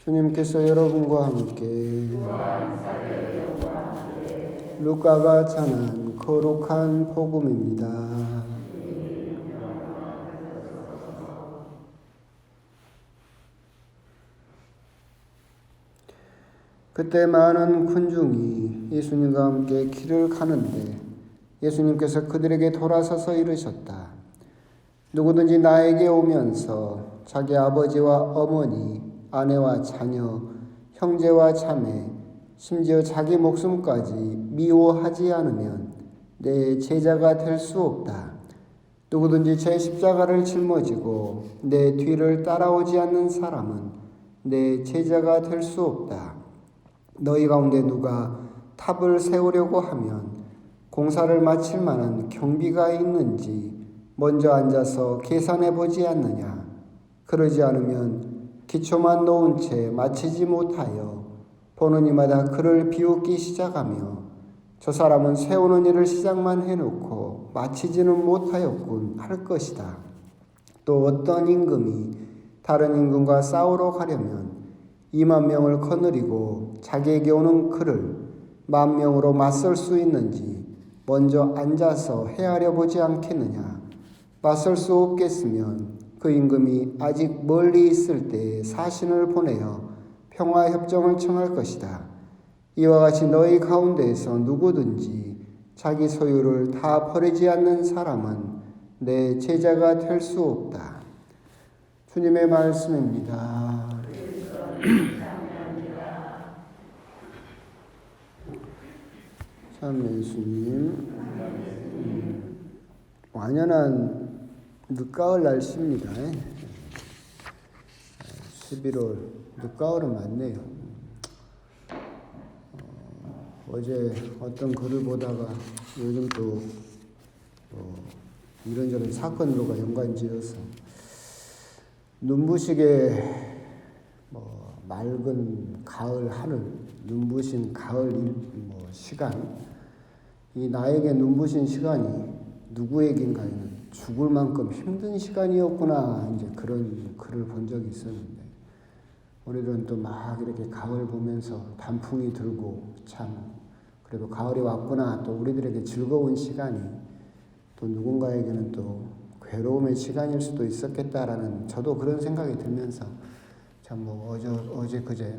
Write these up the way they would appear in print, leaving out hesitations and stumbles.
주님께서 여러분과 함께 루카가 전한 거룩한 복음입니다. 그때 많은 군중이 예수님과 함께 길을 가는데 예수님께서 그들에게 돌아서서 이르셨다. 누구든지 나에게 오면서 자기 아버지와 어머니, 아내와 자녀, 형제와 자매, 심지어 자기 목숨까지 미워하지 않으면 내 제자가 될 수 없다. 누구든지 제 십자가를 짊어지고 내 뒤를 따라오지 않는 사람은 내 제자가 될 수 없다. 너희 가운데 누가 탑을 세우려고 하면 공사를 마칠 만한 경비가 있는지 먼저 앉아서 계산해 보지 않느냐. 그러지 않으면 기초만 놓은 채 마치지 못하여 보는 이마다 그를 비웃기 시작하며 저 사람은 세우는 일을 시작만 해놓고 마치지는 못하였군 할 것이다. 또 어떤 임금이 다른 임금과 싸우러 가려면 2만 명을 거느리고 자기에게 오는 그를 1만 명으로 맞설 수 있는지 먼저 앉아서 헤아려 보지 않겠느냐. 맞설 수 없겠으면 그 임금이 아직 멀리 있을 때에 사신을 보내어 평화협정을 청할 것이다. 이와 같이 너희 가운데에서 누구든지 자기 소유를 다 버리지 않는 사람은 내 제자가 될 수 없다. 주님의 말씀입니다. 참 예수님, 완연한 늦가을 날씨입니다. 11월 늦가을은 맞네요. 어제 어떤 글을 보다가 요즘 또 이런저런 사건으로가 연관지어서 눈부시게 맑은 가을 하늘, 눈부신 가을 시간, 이 나에게 눈부신 시간이 누구에겐가는 죽을 만큼 힘든 시간이었구나, 이제 그런 글을 본 적이 있었는데, 오늘은 또 막 이렇게 가을 보면서 단풍이 들고 참 그래도 가을이 왔구나, 또 우리들에게 즐거운 시간이 또 누군가에게는 또 괴로움의 시간일 수도 있었겠다라는 저도 그런 생각이 들면서 참 어제 그제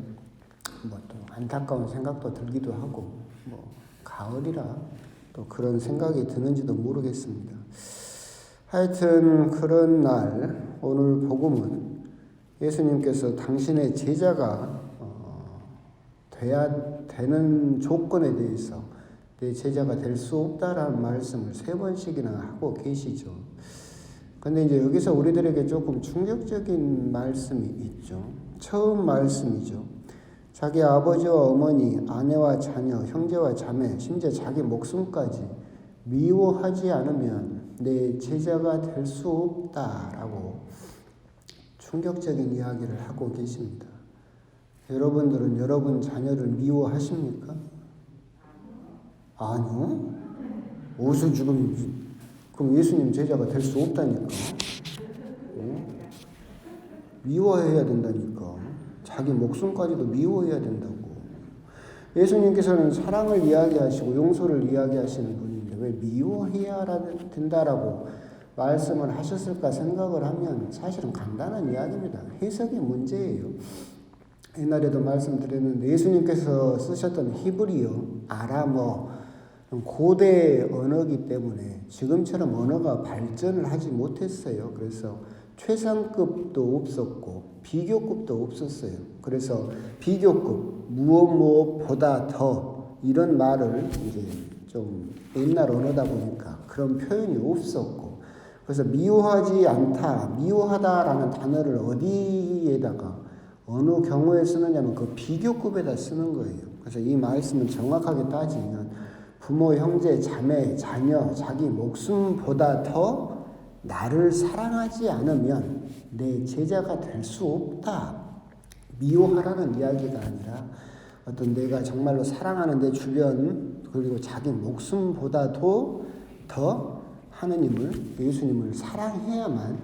또 안타까운 생각도 들기도 하고 가을이라 또 그런 생각이 드는지도 모르겠습니다. 하여튼 그런 날 오늘 복음은 예수님께서 당신의 제자가 돼야 되는 조건에 대해서 내 제자가 될 수 없다라는 말씀을 3번씩이나 하고 계시죠. 근데 이제 여기서 우리들에게 조금 충격적인 말씀이 있죠. 처음 말씀이죠. 자기 아버지와 어머니, 아내와 자녀, 형제와 자매, 심지어 자기 목숨까지 미워하지 않으면 내 제자가 될 수 없다라고 충격적인 이야기를 하고 계십니다. 여러분들은 여러분 자녀를 미워하십니까? 아니요. 어디서 지금 그럼 예수님 제자가 될 수 없다니까. 미워해야 된다니까. 자기 목숨까지도 미워해야 된다고. 예수님께서는 사랑을 이야기하시고 용서를 이야기하시는 분인데 왜 미워해야 된다라고 말씀을 하셨을까 생각을 하면 사실은 간단한 이야기입니다. 해석의 문제예요. 옛날에도 말씀드렸는데 예수님께서 쓰셨던 히브리어, 아람어, 고대 언어이기 때문에 지금처럼 언어가 발전을 하지 못했어요. 그래서 최상급도 없었고 비교급도 없었어요. 그래서 비교급, 무엇보다 더 이런 말을 이제 좀 옛날 언어다 보니까 그런 표현이 없었고, 그래서 미워하지 않다, 미워하다라는 단어를 어디에다가 어느 경우에 쓰느냐면 그 비교급에다 쓰는 거예요. 그래서 이 말씀은 정확하게 따지면 부모, 형제, 자매, 자녀, 자기 목숨보다 더 나를 사랑하지 않으면 내 제자가 될 수 없다. 미워하라는 이야기가 아니라 어떤 내가 정말로 사랑하는 내 주변 그리고 자기 목숨보다도 더 하느님을, 예수님을 사랑해야만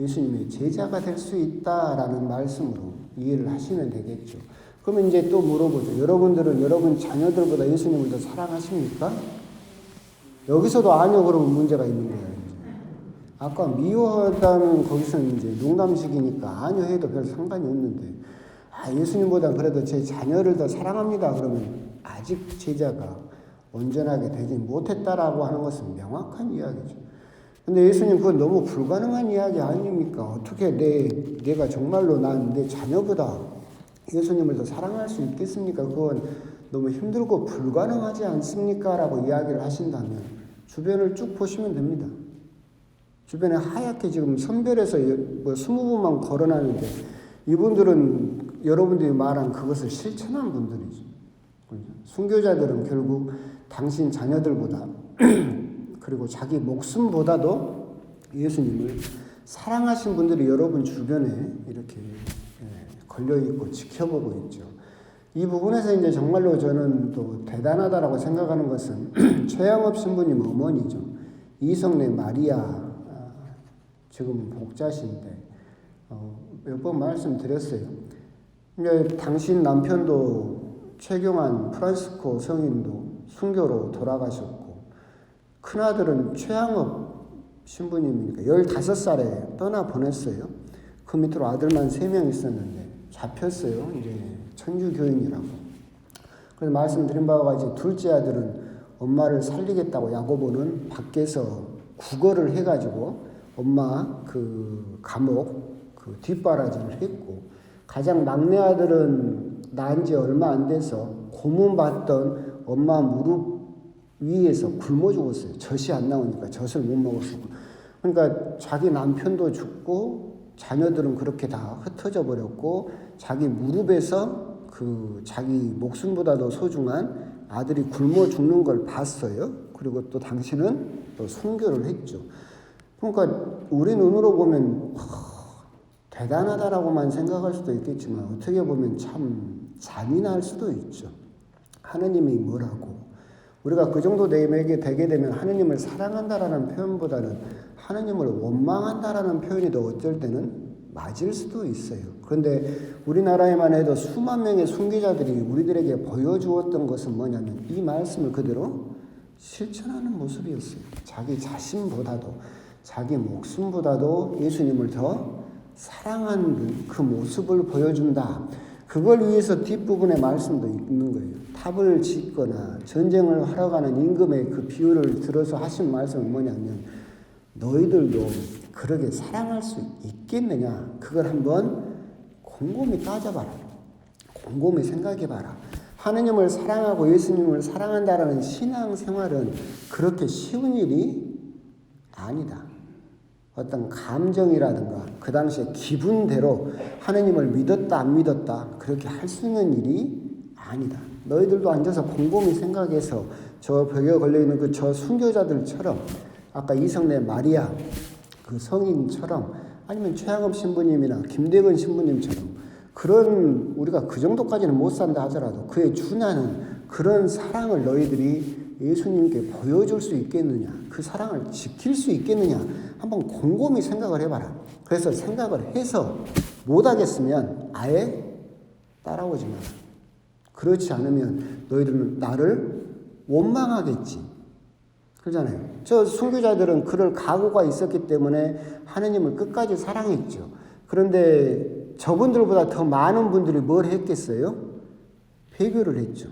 예수님의 제자가 될 수 있다라는 말씀으로 이해를 하시면 되겠죠. 그러면 이제 또 물어보죠. 여러분들은 여러분 자녀들보다 예수님을 더 사랑하십니까? 여기서도 아니요 그러면 문제가 있는 거예요. 아까 미워하다는 거기서는 이제 농담식이니까 아니요 해도 별 상관이 없는데 예수님보다 그래도 제 자녀를 더 사랑합니다. 그러면 아직 제자가 온전하게 되지 못했다라고 하는 것은 명확한 이야기죠. 근데 예수님 그건 너무 불가능한 이야기 아닙니까? 어떻게 내가 정말로 난 내 자녀보다 예수님을 더 사랑할 수 있겠습니까? 그건 너무 힘들고 불가능하지 않습니까? 라고 이야기를 하신다면 주변을 쭉 보시면 됩니다. 주변에 하얗게 지금 선별해서 20분만 걸어놨는데 이분들은 여러분들이 말한 그것을 실천한 분들이죠. 순교자들은 결국 당신 자녀들보다 그리고 자기 목숨보다도 예수님을 사랑하신 분들이 여러분 주변에 이렇게 걸려있고 지켜보고 있죠. 이 부분에서 이제 정말로 저는 또 대단하다라고 생각하는 것은 최양업 신부님 어머니죠. 이성래 마리아 지금 복자신데 몇 번 말씀드렸어요. 당신 남편도 최경환 프란시스코 성인도 순교로 돌아가셨고 큰아들은 최양업 신부님이니까 15살에 떠나보냈어요. 그 밑으로 아들만 3명 있었는데 잡혔어요. 이제 천주교인이라고. 그래서 말씀드린 바와 같이 둘째 아들은 엄마를 살리겠다고 야고보는 밖에서 구걸을 해가지고 엄마 그 감옥 그 뒷바라지를 했고 가장 막내 아들은 낳은 지 얼마 안 돼서 고문받던 엄마 무릎 위에서 굶어 죽었어요. 젖이 안 나오니까 젖을 못 먹었어. 그러니까 자기 남편도 죽고 자녀들은 그렇게 다 흩어져 버렸고 자기 무릎에서 그 자기 목숨보다도 소중한 아들이 굶어 죽는 걸 봤어요. 그리고 또 당신은 또 순교를 했죠. 그러니까 우리 눈으로 보면 대단하다라고만 생각할 수도 있겠지만 어떻게 보면 참 잔인할 수도 있죠. 하느님이 뭐라고 우리가 그 정도 내게 되게 되면 하느님을 사랑한다라는 표현보다는 하느님을 원망한다라는 표현이 더 어쩔 때는 맞을 수도 있어요. 그런데 우리나라에만 해도 수만 명의 순교자들이 우리들에게 보여주었던 것은 뭐냐면 이 말씀을 그대로 실천하는 모습이었어요. 자기 자신보다도 자기 목숨보다도 예수님을 더 사랑하는 그 모습을 보여준다. 그걸 위해서 뒷부분의 말씀도 있는 거예요. 탑을 짓거나 전쟁을 하러 가는 임금의 그 비유를 들어서 하신 말씀은 뭐냐면 너희들도 그러게 사랑할 수 있겠느냐. 그걸 한번 곰곰이 따져봐라. 곰곰이 생각해봐라. 하느님을 사랑하고 예수님을 사랑한다라는 신앙생활은 그렇게 쉬운 일이 아니다. 어떤 감정이라든가 그 당시에 기분대로 하느님을 믿었다 안 믿었다 그렇게 할 수 있는 일이 아니다. 너희들도 앉아서 곰곰이 생각해서 저 벽에 걸려있는 그 저 순교자들처럼 아까 이성래 마리아 그 성인처럼 아니면 최양업 신부님이나 김대건 신부님처럼 그런 우리가 그 정도까지는 못 산다 하더라도 그에 준하는 그런 사랑을 너희들이 예수님께 보여줄 수 있겠느냐, 그 사랑을 지킬 수 있겠느냐 한번 곰곰이 생각을 해봐라. 그래서 생각을 해서 못하겠으면 아예 따라오지 마라. 그렇지 않으면 너희들은 나를 원망하겠지. 그러잖아요. 저 순교자들은 그럴 각오가 있었기 때문에 하느님을 끝까지 사랑했죠. 그런데 저분들보다 더 많은 분들이 뭘 했겠어요? 배교를 했죠.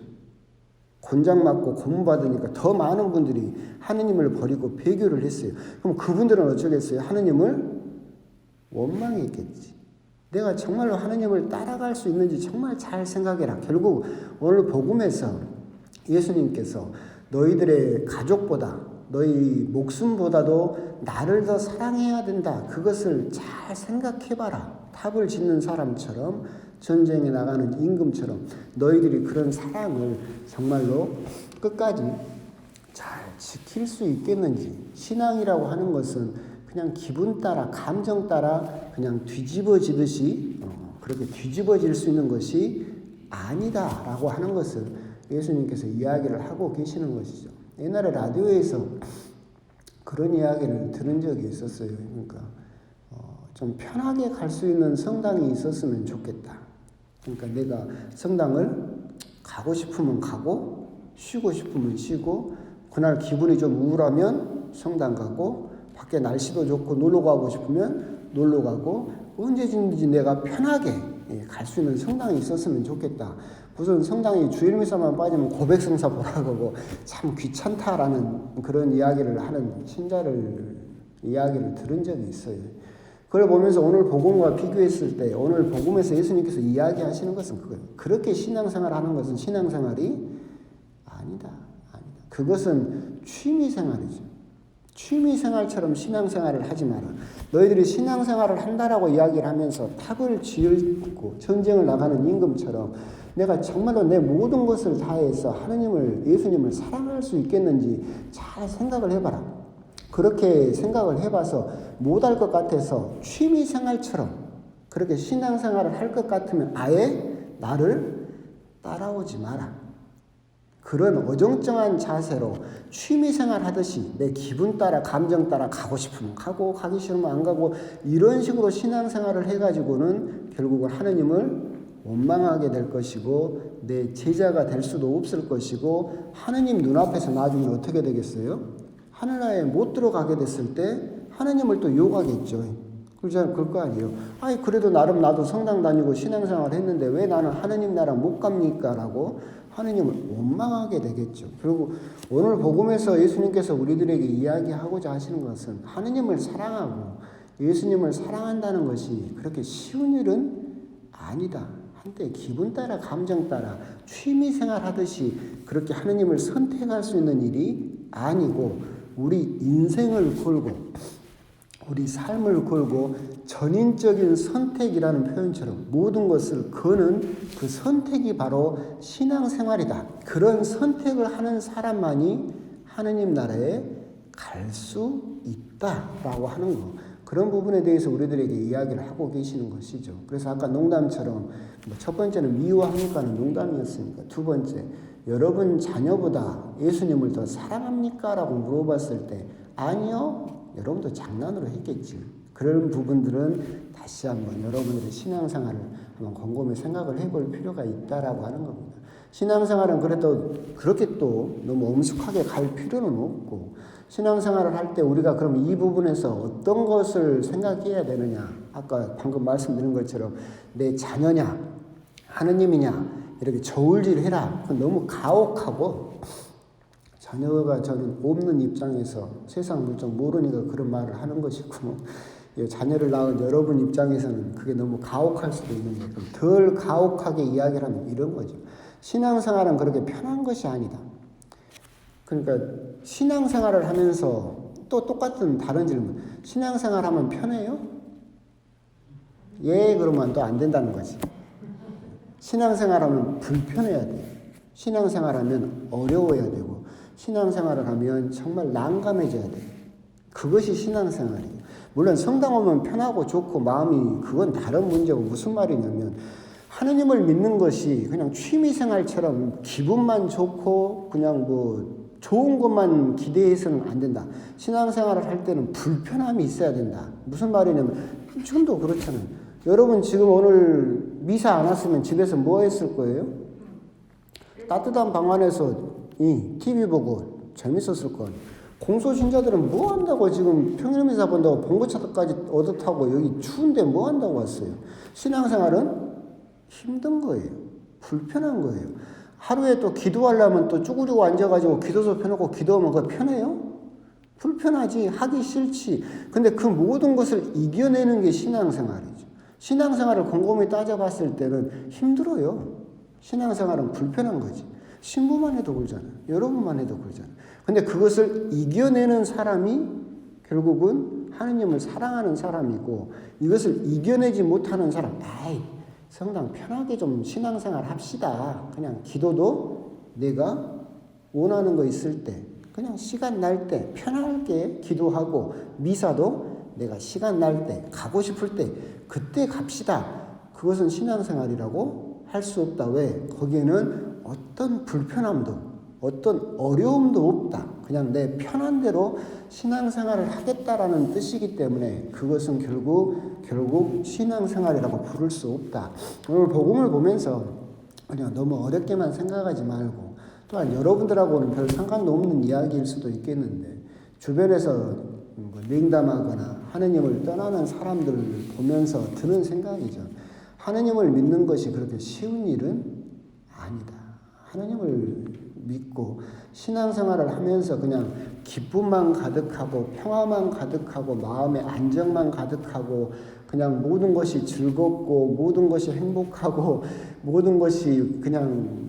곤장 맞고 고문 받으니까 더 많은 분들이 하느님을 버리고 배교를 했어요. 그럼 그분들은 어쩌겠어요? 하느님을 원망했겠지. 내가 정말로 하느님을 따라갈 수 있는지 정말 잘 생각해라. 결국 오늘 복음에서 예수님께서 너희들의 가족보다 너희 목숨보다도 나를 더 사랑해야 된다. 그것을 잘 생각해봐라. 탑을 짓는 사람처럼 전쟁에 나가는 임금처럼 너희들이 그런 사랑을 정말로 끝까지 잘 지킬 수 있겠는지. 신앙이라고 하는 것은 그냥 기분 따라 감정 따라 그냥 뒤집어지듯이 그렇게 뒤집어질 수 있는 것이 아니다라고 하는 것을 예수님께서 이야기를 하고 계시는 것이죠. 옛날에 라디오에서 그런 이야기를 들은 적이 있었어요. 그러니까 좀 편하게 갈 수 있는 성당이 있었으면 좋겠다. 그러니까 내가 성당을 가고 싶으면 가고 쉬고 싶으면 쉬고 그날 기분이 좀 우울하면 성당 가고 밖에 날씨도 좋고 놀러 가고 싶으면 놀러 가고 언제든지 내가 편하게 갈 수 있는 성당이 있었으면 좋겠다. 무슨 성당이 주일미사만 빠지면 고백성사 보라고 하고 참 귀찮다라는 그런 이야기를 하는 신자를 이야기를 들은 적이 있어요. 그걸 보면서 오늘 복음과 비교했을 때 오늘 복음에서 예수님께서 이야기하시는 것은 그거예요. 그렇게 신앙생활 하는 것은 신앙생활이 아니다. 그것은 취미생활이죠. 취미생활처럼 신앙생활을 하지 마라. 너희들이 신앙생활을 한다라고 이야기를 하면서 탑을 지을고 전쟁을 나가는 임금처럼 내가 정말로 내 모든 것을 다해서 하느님을 예수님을 사랑할 수 있겠는지 잘 생각을 해봐라. 그렇게 생각을 해봐서 못할 것 같아서 취미생활처럼 그렇게 신앙생활을 할 것 같으면 아예 나를 따라오지 마라. 그런 어정쩡한 자세로 취미생활 하듯이 내 기분 따라 감정 따라 가고 싶으면 가고 가기 싫으면 안 가고 이런 식으로 신앙생활을 해가지고는 결국은 하느님을 원망하게 될 것이고 내 제자가 될 수도 없을 것이고 하느님 눈앞에서 나중에 어떻게 되겠어요? 하늘나라에 못 들어가게 됐을 때 하느님을 또 욕하겠죠. 그럴 거 아니에요. 아니 그래도 나름 나도 성당 다니고 신앙생활 했는데 왜 나는 하느님 나라 못 갑니까? 라고 하느님을 원망하게 되겠죠. 그리고 오늘 복음에서 예수님께서 우리들에게 이야기하고자 하시는 것은 하느님을 사랑하고 예수님을 사랑한다는 것이 그렇게 쉬운 일은 아니다. 한때 기분 따라 감정 따라 취미생활 하듯이 그렇게 하느님을 선택할 수 있는 일이 아니고 우리 인생을 걸고 우리 삶을 걸고 전인적인 선택이라는 표현처럼 모든 것을 거는 그 선택이 바로 신앙생활이다. 그런 선택을 하는 사람만이 하느님 나라에 갈 수 있다라고 하는 거. 그런 부분에 대해서 우리들에게 이야기를 하고 계시는 것이죠. 그래서 아까 농담처럼 첫 번째는 미워합니까는 농담이었으니까 두 번째 여러분 자녀보다 예수님을 더 사랑합니까? 라고 물어봤을 때 아니요. 여러분도 장난으로 했겠지. 그런 부분들은 다시 한번 여러분들의 신앙생활을 한번 곰곰이 생각을 해볼 필요가 있다라고 하는 겁니다. 신앙생활은 그래도 그렇게 또 너무 엄숙하게 갈 필요는 없고 신앙생활을 할 때 우리가 그럼 이 부분에서 어떤 것을 생각해야 되느냐. 아까 방금 말씀드린 것처럼 내 자녀냐 하느님이냐 이렇게 저울질해라. 그건 너무 가혹하고 자녀가 저는 없는 입장에서 세상 물정 모르니까 그런 말을 하는 것이고 자녀를 낳은 여러분 입장에서는 그게 너무 가혹할 수도 있는데 그럼 덜 가혹하게 이야기를 하면 이런 거죠. 신앙생활은 그렇게 편한 것이 아니다. 그러니까 신앙생활을 하면서 또 똑같은 다른 질문. 신앙생활하면 편해요? 예, 그러면 또 안 된다는 거지. 신앙생활하면 불편해야 돼. 신앙생활하면 어려워야 되고 신앙생활을 하면 정말 난감해져야 돼. 그것이 신앙생활이에요. 물론 성당 오면 편하고 좋고 마음이 그건 다른 문제고 무슨 말이냐면 하느님을 믿는 것이 그냥 취미생활처럼 기분만 좋고 그냥 뭐 좋은 것만 기대해서는 안 된다. 신앙생활을 할 때는 불편함이 있어야 된다. 무슨 말이냐면 지금도 그렇잖아요. 여러분 지금 오늘 미사 안 왔으면 집에서 뭐 했을 거예요? 따뜻한 방 안에서 TV 보고 재밌었을 거예요. 공소신자들은 뭐 한다고 지금 평일미사 본다고 봉고차까지 얻어 타고 여기 추운데 뭐 한다고 왔어요? 신앙생활은 힘든 거예요. 불편한 거예요. 하루에 또 기도하려면 또 쭈그리고 앉아가지고 기도서 펴놓고 기도하면 그거 편해요? 불편하지. 하기 싫지. 근데 그 모든 것을 이겨내는 게 신앙생활이죠. 신앙생활을 곰곰이 따져봤을 때는 힘들어요. 신앙생활은 불편한 거지. 신부만 해도 그러잖아요. 여러분만 해도 그러잖아요. 근데 그것을 이겨내는 사람이 결국은 하느님을 사랑하는 사람이고 이것을 이겨내지 못하는 사람, 아이 성당 편하게 좀 신앙생활 합시다. 그냥 기도도 내가 원하는 거 있을 때 그냥 시간 날 때 편하게 기도하고 미사도 내가 시간 날 때 가고 싶을 때 그때 갑시다. 그것은 신앙생활이라고 할 수 없다. 왜? 거기에는 어떤 불편함도 어떤 어려움도 없다. 그냥 내 편한 대로 신앙생활을 하겠다라는 뜻이기 때문에 그것은 결국 신앙생활이라고 부를 수 없다. 오늘 복음을 보면서 그냥 너무 어렵게만 생각하지 말고, 또한 여러분들하고는 별 상관도 없는 이야기일 수도 있겠는데 주변에서 냉담하거나 하느님을 떠나는 사람들을 보면서 드는 생각이죠. 하느님을 믿는 것이 그렇게 쉬운 일은 아니다. 하느님을 믿고 신앙생활을 하면서 그냥 기쁨만 가득하고 평화만 가득하고 마음의 안정만 가득하고 그냥 모든 것이 즐겁고 모든 것이 행복하고 모든 것이 그냥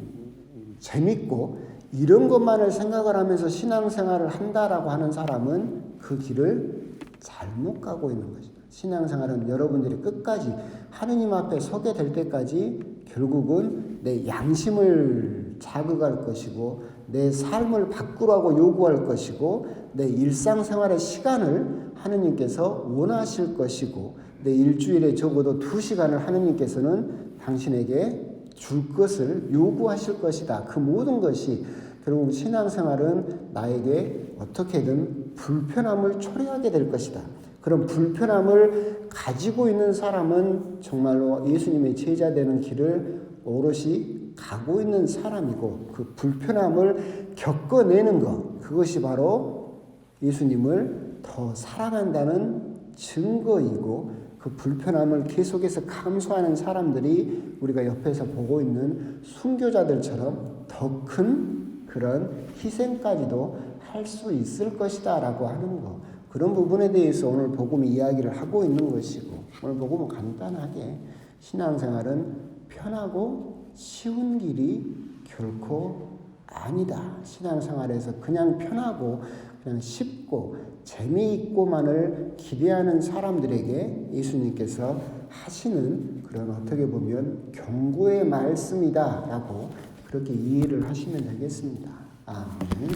재밌고 이런 것만을 생각을 하면서 신앙생활을 한다라고 하는 사람은 그 길을 잘못 가고 있는 것이다. 신앙생활은 여러분들이 끝까지 하느님 앞에 서게 될 때까지 결국은 내 양심을 자극할 것이고 내 삶을 바꾸라고 요구할 것이고 내 일상생활의 시간을 하느님께서 원하실 것이고 내 일주일에 적어도 2시간을 하느님께서는 당신에게 줄 것을 요구하실 것이다. 그 모든 것이 결국 신앙생활은 나에게 어떻게든 불편함을 초래하게 될 것이다. 그런 불편함을 가지고 있는 사람은 정말로 예수님의 제자 되는 길을 오롯이 가고 있는 사람이고 그 불편함을 겪어내는 것, 그것이 바로 예수님을 더 사랑한다는 증거이고 그 불편함을 계속해서 감수하는 사람들이 우리가 옆에서 보고 있는 순교자들처럼 더 큰 그런 희생까지도 할 수 있을 것이다 라고 하는 것, 그런 부분에 대해서 오늘 복음이 이야기를 하고 있는 것이고, 오늘 복음은 간단하게 신앙생활은 편하고 쉬운 길이 결코 아니다. 신앙생활에서 그냥 편하고 그냥 쉽고 재미있고만을 기대하는 사람들에게 예수님께서 하시는 그런 어떻게 보면 경고의 말씀이다 라고 그렇게 이해를 하시면 되겠습니다. 아멘.